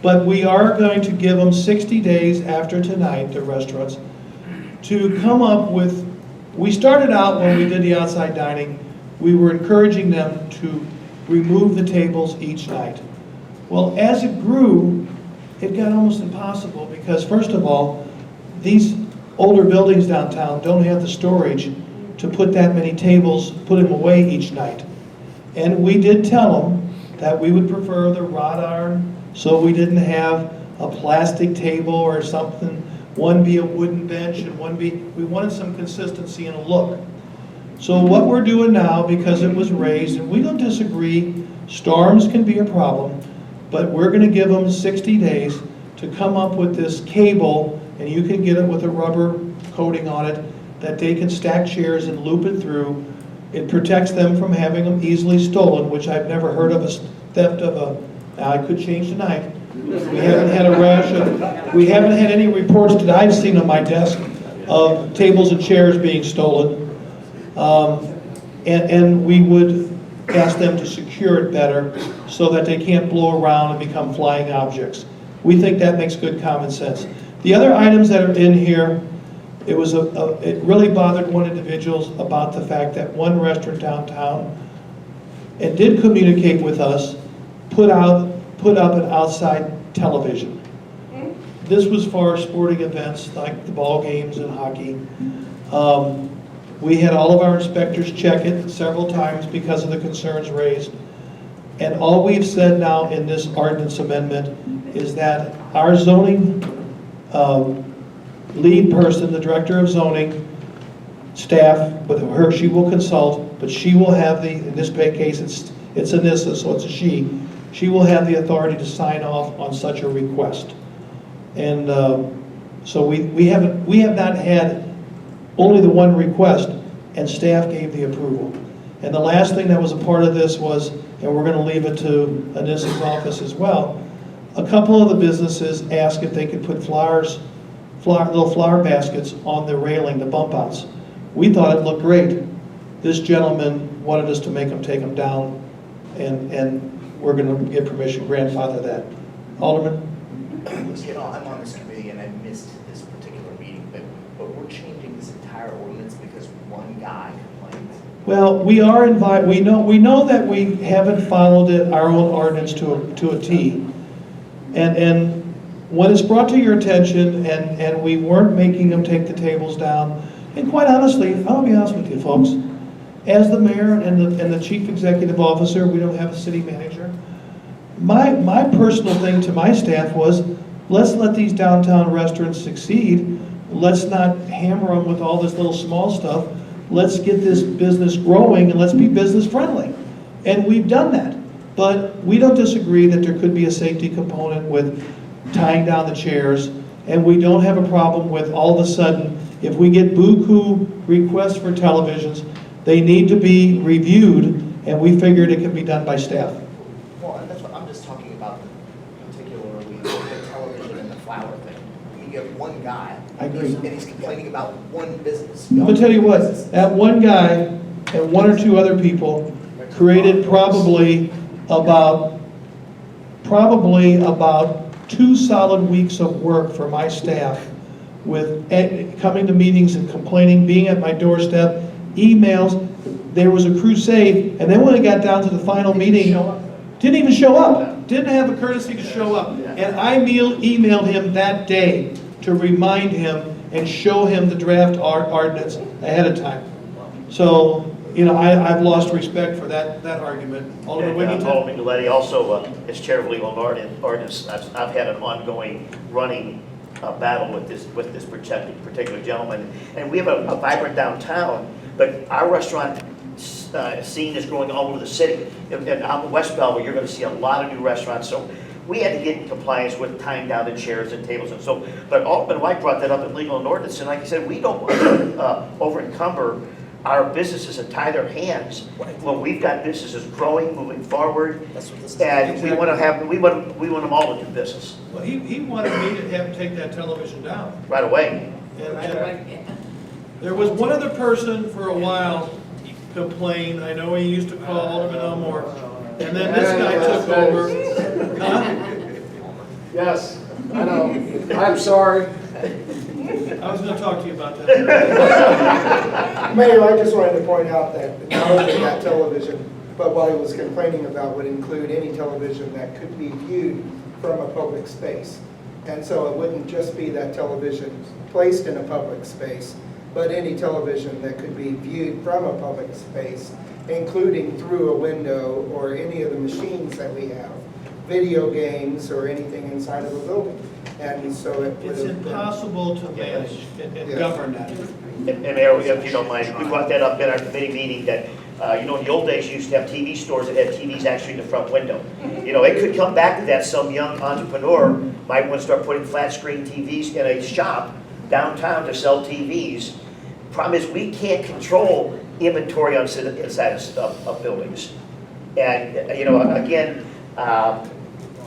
But we are going to give them 60 days after tonight, the restaurants, to come up with, we started out when we did the outside dining, we were encouraging them to remove the tables each night. Well, as it grew, it got almost impossible because, first of all, these older buildings downtown don't have the storage to put that many tables, put them away each night. And we did tell them that we would prefer the wrought iron, so we didn't have a plastic table or something, one be a wooden bench and one be, we wanted some consistency in a look. So what we're doing now, because it was raised, and we don't disagree, storms can be a problem, but we're gonna give them 60 days to come up with this cable, and you can get it with a rubber coating on it, that they can stack chairs and loop it through. It protects them from having them easily stolen, which I've never heard of a theft of a, now I could change tonight. We haven't had a rash of, we haven't had any reports that I've seen on my desk of tables and chairs being stolen. And we would ask them to secure it better so that they can't blow around and become flying objects. We think that makes good common sense. The other items that are in here, it really bothered one individual about the fact that one restaurant downtown, and did communicate with us, put up an outside television. This was for sporting events like the ball games and hockey. We had all of our inspectors check it several times because of the concerns raised. And all we've said now in this ordinance amendment is that our zoning lead person, the director of zoning staff, with her, she will consult, but she will have the, in this case, it's Anissa, so it's a she will have the authority to sign off on such a request. And so we have not had only the one request, and staff gave the approval. And the last thing that was a part of this was, and we're going to leave it to Anissa's office as well, a couple of the businesses asked if they could put little flower baskets on the railing, the bump outs. We thought it looked great. This gentleman wanted us to make them take them down, and we're going to get permission, grandfather that. Alderman? You know, I'm on this committee and I missed this particular meeting, but we're changing this entire ordinance because one guy complained. Well, we are we know that we haven't followed our own ordinance to a T. And when it's brought to your attention and we weren't making them take the tables down, and quite honestly, I'll be honest with you folks, as the mayor and the chief executive officer, we don't have a city manager. My personal thing to my staff was, let's let these downtown restaurants succeed. Let's not hammer them with all this little small stuff. Let's get this business growing and let's be business friendly. And we've done that. But we don't disagree that there could be a safety component with tying down the chairs. And we don't have a problem with all of a sudden, if we get buku requests for televisions, they need to be reviewed, and we figured it can be done by staff. Well, and that's what I'm just talking about, particularly the television and the flower thing. You get one guy. I agree. And he's complaining about one business. I'm gonna tell you what, that one guy and one or two other people created probably about 2 solid weeks of work for my staff with coming to meetings and complaining, being at my doorstep, emails. There was a crusade, and then when it got down to the final meeting, didn't even show up. Didn't have the courtesy to show up. And I emailed him that day to remind him and show him the draft ordinance ahead of time. So, you know, I've lost respect for that argument. Alderman Wiggington? Alderman Galetti, also, as chair of legal ordinance, I've had an ongoing running battle with this particular gentleman. And we have a vibrant downtown, but our restaurant scene is growing all over the city. And out in West Belleville, you're going to see a lot of new restaurants. So we had to get in compliance with tying down the chairs and tables and so. But Alderman White brought that up in legal and ordinance, and like I said, we don't want to over encumber our businesses and tie their hands when we've got businesses growing, moving forward, and we want to have we want them all to do business. Well, he wanted me to have him take that television down. Right away. And there was one other person for a while complained. I know he used to call Alderman Elmore, and then this guy took over. Huh? Yes, I know. I'm sorry. I was going to talk to you about that. Mayor, I just wanted to point out that not only that television, but what he was complaining about would include any television that could be viewed from a public space. And so it wouldn't just be that television placed in a public space, but any television that could be viewed from a public space, including through a window or any of the machines that we have, video games or anything inside of a building. And so it's impossible to manage and govern that. And Mayor, if you don't mind, we brought that up in our committee meeting that, you know, in the old days, you used to have TV stores that had TVs actually in the front window. You know, it could come back to that, some young entrepreneur might want to start putting flat screen TVs in a shop downtown to sell TVs. Problem is, we can't control inventory on inside of buildings. And, you know, again,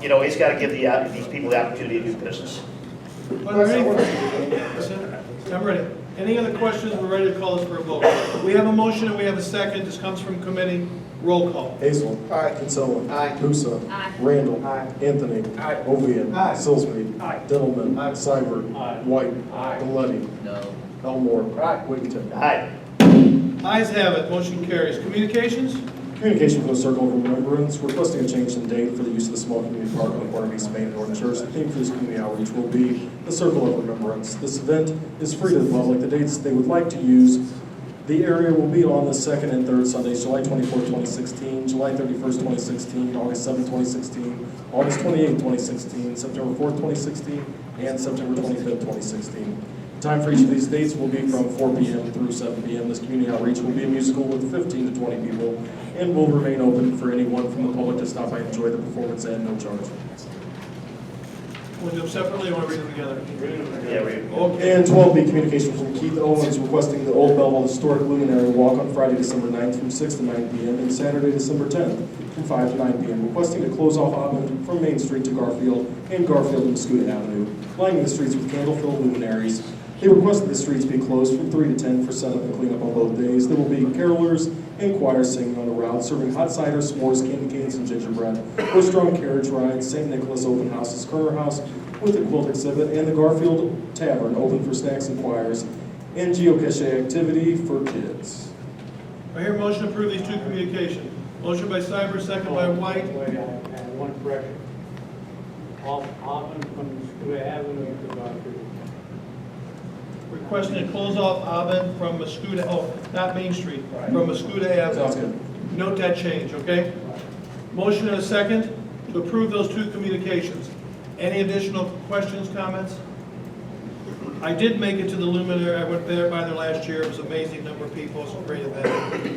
you know, it's got to give these people the opportunity to do business. I'm ready. Any other questions? We're ready to call this for a vote. We have a motion and we have a second. This comes from committee. Roll call. Hazel. Aye. Kinsella. Aye. Pusa. Aye. Randall. Aye. Anthony. Aye. Ovian. Aye. Sillsby. Aye. Dillman. Aye. Seibert. Aye. White. Aye. Galletti. No. Elmore. Aye. Wiggington. Aye. Ayes have it. Motion carries. Communications? Communication from the Circle of Remembrance, requesting a change in date for the use of the small community park on the corner of East Main and North Church. The theme for this community outreach will be the Circle of Remembrance. This event is free to the public. The dates they would like to use, the area will be on the second and third Sundays, July 24th, 2016, July 31st, 2016, August 7th, 2016, August 28th, 2016, September 4th, 2016, and September 25th, 2016. Time for each of these dates will be from 4 p.m. through 7 p.m. This community outreach will be a musical with 15 to 20 people and will remain open for anyone from the public to stop by and enjoy the performance at no charge. Want to do them separately or want to read them together? Yeah, we. Okay. And 12B, communication from Keith Owens requesting the Old Belleville Historic Luminary Walk on Friday, December 9th from 6 to 9 p.m. and Saturday, December 10th from 5 to 9 p.m. Requesting to close off Auburn from Main Street to Garfield and Garfield to Muscuda Avenue, lining the streets with candle-filled luminaries. They requested the streets be closed from 3 to 10 for setup and cleanup on both days. There will be carolers and choirs singing on the route, serving hot cider, s'mores, candy canes, and gingerbread. Horse-drawn carriage rides, St. Nicholas Open House's Corner House with a quilt exhibit, and the Garfield Tavern open for snacks and choirs, and geocache activity for kids. I hear motion to approve these two communications. Motion by Cyber, second by White. Wait, I have one correction. Off Auburn from School Avenue to Garfield. Requesting to close off Auburn from Muscuda, oh, not Main Street, Right. from Muscuda Avenue. Sounds good. Note that change, okay? Motion and a second to approve those two communications. Any additional questions, comments? I did make it to the Luminary. I went there by there last year. It was an amazing number of people. It was a great event.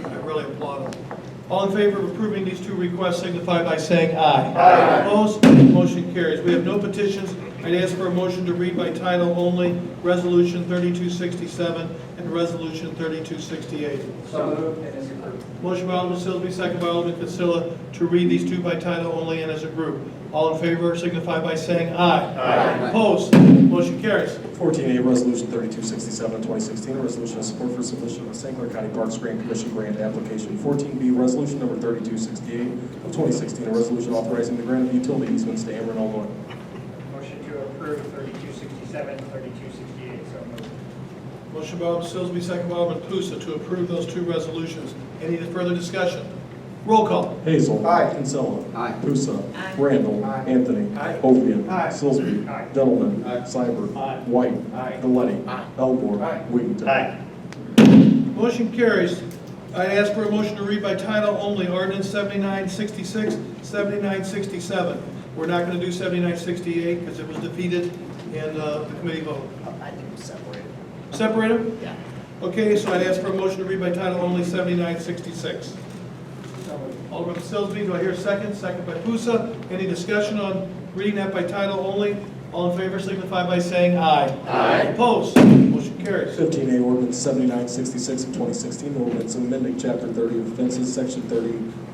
I really applaud them. All in favor of approving these two requests signify by saying aye. Aye. Opposed? Motion carries. We have no petitions. I'd ask for a motion to read by title only Resolution 3267 and Resolution 3268. So moved and is approved. Motion by Alderman Silsby, second by Alderman Consilla, to read these two by title only and as a group. All in favor signify by saying aye. Aye. Opposed? Motion carries. 14A, Resolution 3267 of 2016, a resolution of support for submission of the St. Clair County Parks Grant Commission grant application. 14B, Resolution number 3268 of 2016, a resolution authorizing the grant of utility easements to Ameren, Illinois. Motion to approve 3267, 3268, so moved. Motion by Alderman Silsby, second by Alderman Pusa, to approve those two resolutions. Any further discussion? Roll call. Hazel. Aye. Kinsella. Aye. Pusa. Aye. Randall. Aye. Anthony. Aye. Ovian. Aye. Sillsby. Aye. Dillman. Aye. Seibert. Aye. White. Aye. Galletti. Aye. Elmore. Aye. Wiggington. Aye. Motion carries. I ask for a motion to read by title only Ordinance 7966, 7967. We're not going to do 7968 because it was defeated in the committee vote. I think it's separated. Separate them? Yeah. Okay, so I'd ask for a motion to read by title only 7966. Alderman Silsby, do I hear a second? Second by Pusa. Any discussion on reading that by title only? All in favor signify by saying aye. Aye. Opposed? Motion carries. 15A, Ordinance 7966 of 2016, ordinance amending Chapter 30 of offenses, Section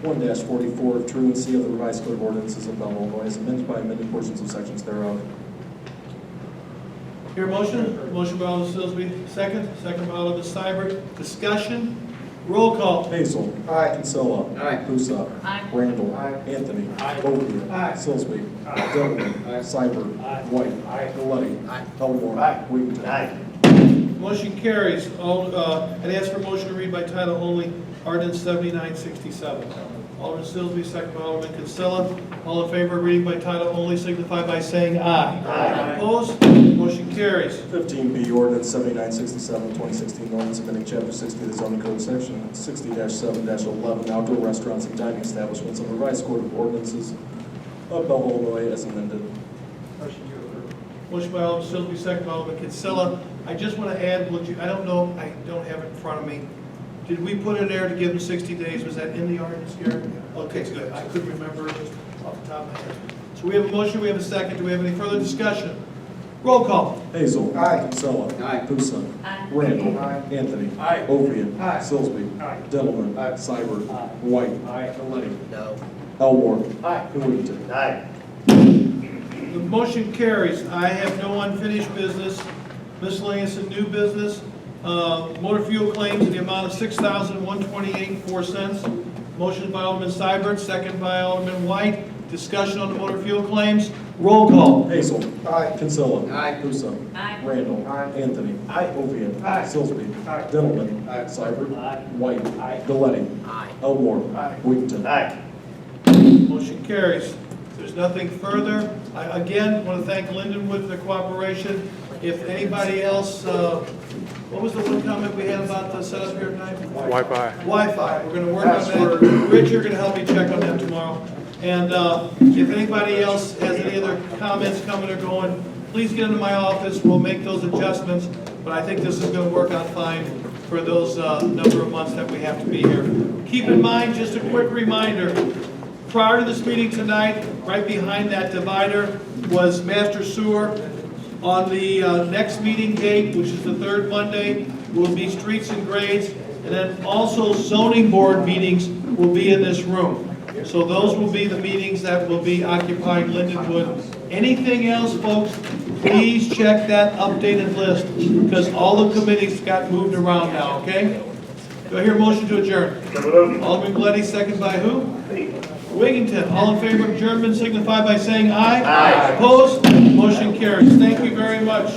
31-44 of truancy of the revised Code of Ordinances of Belleville, Illinois, as amended by amended portions of sections thereof. Hear a motion? Motion by Alderman Silsby, second. Second by Alderman Seibert. Discussion? Roll call. Hazel. Aye. Kinsella. Aye. Pusa. Aye. Randall. Aye. Anthony. Aye. Ovian. Aye. Sillsby. Aye. Dillman. Aye. Seibert. Aye. White. Aye. Galletti. Aye. Elmore. Aye. Wiggington. Aye. Motion carries. I'd ask for a motion to read by title only Ordinance 7967. Alderman Silsby, second by Alderman Consilla. All in favor of reading by title only signify by saying aye. Aye. Opposed? Motion carries. 15B, Ordinance 7967 of 2016, ordinance amending Chapter 60 of the zoning code, Section 60-7-11, outdoor restaurants and dining establishments of the revised Code of Ordinances of Belleville, Illinois, as amended. Motion to approve. Motion by Alderman Silsby, second by Alderman Consilla. I just want to add, I don't know, I don't have it in front of me. Did we put it there to give them 60 days? Was that in the ordinance here? Okay, good. I couldn't remember. off the top of my head. So we have a motion, we have a second. Do we have any further discussion? Roll call. Hazel. Aye. Kinsella. Aye. Pusa. Aye. Randall. Aye. Anthony. Aye. Ovian. Aye. Sillsby. Aye. Dillman. Aye. Seibert. Aye. White. Aye. Galletti. No. Elmore. Aye. And Wiggington. Aye. The motion carries. I have no unfinished business, miscellaneous and new business. Motor fuel claims in the amount of $6,128.04. Motion by Alderman Seibert, second by Alderman White. Discussion on the motor fuel claims. Roll call. Hazel. Aye. Kinsella. Aye. Pusa. Aye. Randall. Aye. Anthony. Aye. Ovian. Aye. Sillsby. Aye. Dillman. Aye. Seibert. Aye. White. Aye. Galletti. Aye. Elmore. Aye. Wiggington. Aye. Motion carries. If there's nothing further, I again want to thank Lindenwood for their cooperation. If anybody else, what was the one comment we had about the setup here tonight? Wi-Fi. Wi-Fi, we're going to work on that. Rich, you're going to help me check on that tomorrow. And if anybody else has any other comments coming or going, please get into my office, we'll make those adjustments. But I think this is going to work out fine for those number of months that we have to be here. Keep in mind, just a quick reminder, prior to this meeting tonight, right behind that divider was Master Sewer. On the next meeting date, which is the third Monday, will be streets and grades, and then also zoning board meetings will be in this room. So those will be the meetings that will be occupying Lindenwood. Anything else, folks, please check that updated list, because all the committees got moved around now, okay? Do I hear a motion to adjourn? Alderman Gleddy, second by who? Wiggington. All in favor of adjournment signify by saying aye. Aye. Opposed? Motion carries. Thank you very much.